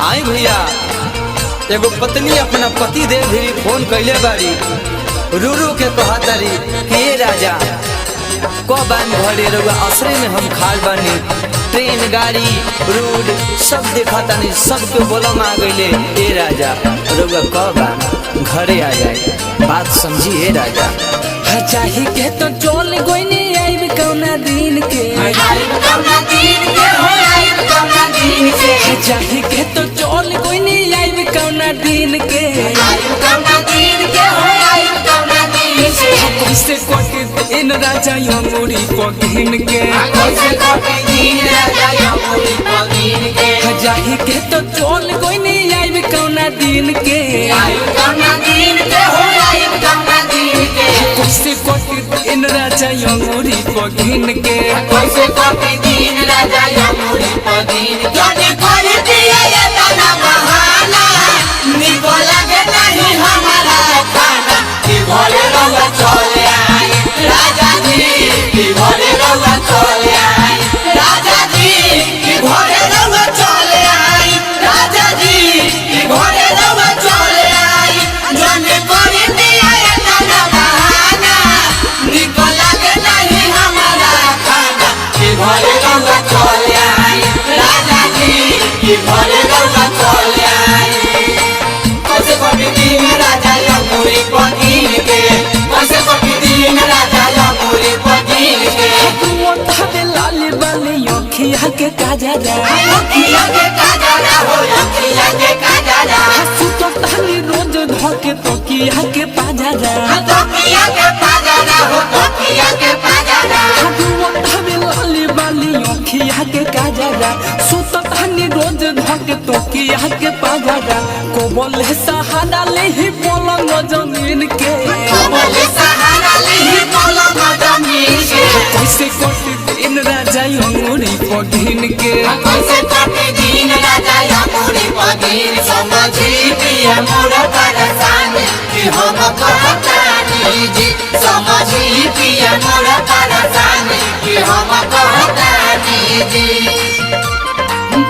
आई भैया एगो पत्नी अपना पति देव भी फोन कैले बारी रू रू के कहतारी कि ये राजा कबान घरे रउआ असरे में हम खाल बानी ट्रेन गाड़ी रोड सब देखतानी सबके बोलम आ गइले ए राजा रउआ कबान घरे आ जाए बात समझी ए राजा चाही के तो चल गोइनी आइब कौना दिन के आइब कौना दिन के हो आइब कौना दिन के चाही के तो चल गोइनी आइब कौना दिन के आइब कौना दिन के हो आइब कौना दिन के कैसे कटे दिन राजा यमुरी पगिन के कैसे कटे दिन राजा यमुरी पगिन के चाही के तो चल गोइनी आइब कौना दिन के आइब कौना दिन के हो आइब कौना दिन के कैसे कटे दिन राजा यमुरी पगिन के कैसे कटे दिन राजा यमुरी पगिन के जने कर दिया ये तना बहाना निको लगे नहीं हमारा खाना कि भले रउआ चले आई राजा जी कि भले रउआ चले आई राजा जी कि भले रउआ चले आई राजा जी कि भले रउआ चले आई जने कर दिया ये तना बहाना निको लगे नहीं हमारा खाना कि भले रउआ चले आई राजा जी कि भले रउआ चले आई कैसे कटे दिन राजा यमुरी पगिन के कैसे कटे दिन राजा यमुरी पगिन के मोटा लाल बाली अखिया के काजरा अखिया के काजरा हो अखिया के काजरा सुतो ताली रोज धके तकिया के पाजरा तकिया के पाजरा हो तकिया के पाजरा मोटा लाल बाली अखिया के काजरा सुतो ताली रोज धके तकिया के पाजरा को बोले सहारा ले ही पलंग जमीन के बोले सहारा ले पलंग जमीन के कैसे कटे दिन राजा यमुरी पगिन के कैसे कटे दिन राजा यमुरी पगिन समझी पिया मोर परेशान कि हम कहतानी जी समझी पिया मोर परेशान कि हम कहतानी जी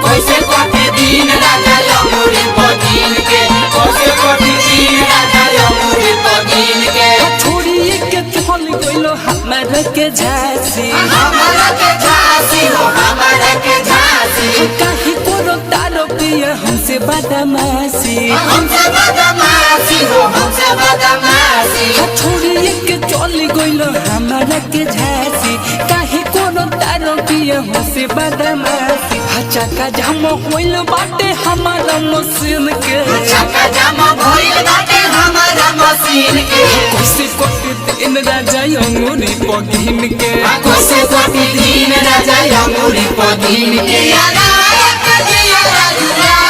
कैसे कटे दिन राजा यमुरी पगिन के कैसे कटे दिन राजा यमुरी पगिन के छोड़िए के चल गइलो हमारा के झांसी हमारा के झांसी हो हमारा के झांसी काहे कोरो तारो पिया हमसे बदमाशी हमसे बदमाशी हो हमसे बदमाशी छोड़िए के चल गइलो हमारा के झांसी काहे कोरो तारो पिया हमसे बदमाशी चक्का जाम होइल बाटे हमारा मशीन के चक्का जाम भइल बाटे हमारा मशीन के कैसे कटे दिन राजा यमुरी पगिन के कैसे कटे दिन राजा यमुरी पगिन के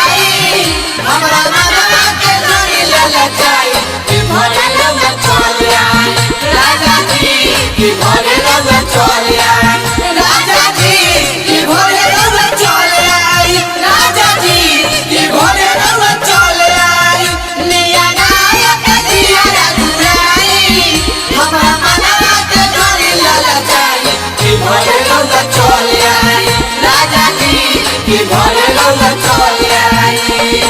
हमरा मनवा के धरी ललचाई कि भले रउआ चले आई राजा जी कि भले रउआ चले आई राजा जी कि भले रउआ चले आई राजा जी कि भले रउआ चले आई निया नायक दिया रघुराई हमरा मनवा के धरी ललचाई कि भले रउआ चले आई राजा जी कि भले रउआ चले आई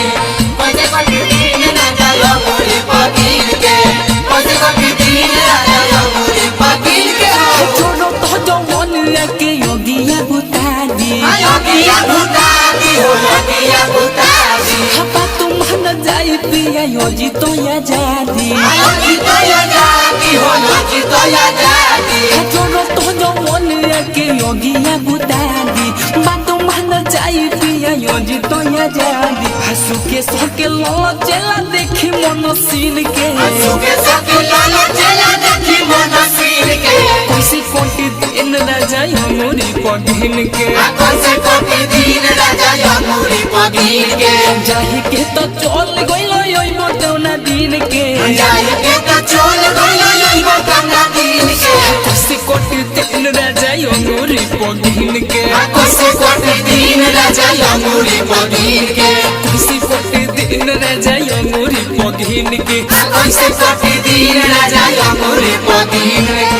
कैसे कटे दिन राजा यमुरी पगिन के कैसे कटे दिन राजा यमुरी पगिन के हो छोड़ो तो जवानिया के योगिया बुतादी योगिया भूतादी हो योगिया भूतादी हपा तुम न जाई पिया योजी तो या जादी योगी तो या जाती हो योगी तो या जाती छोड़ो तो जवानिया के योगिया बुतादी बा तुम न जाई पिया योजी तो या जादी हंसू के सोके लो चला देखी मनसीन के सुके सके लालो चला देखी मनसीन के कैसे कोटी दिन राजा यमुरी पगिन के कैसे कटे दिन राजा यमुरी पगिन के जाही के तो चल गइलो योइबो तौना दिन के जाई के तो चल गइलो योइबो कन्ना दिन के कैसे कोटी दिन राजा यमुरी पगिन के कैसे कटे दिन राजा यमुरी पगिन के कैसे कोटी दिन राजा यमुरी पगिन के कैसे कटे दिन राजा यमुरी पगिन के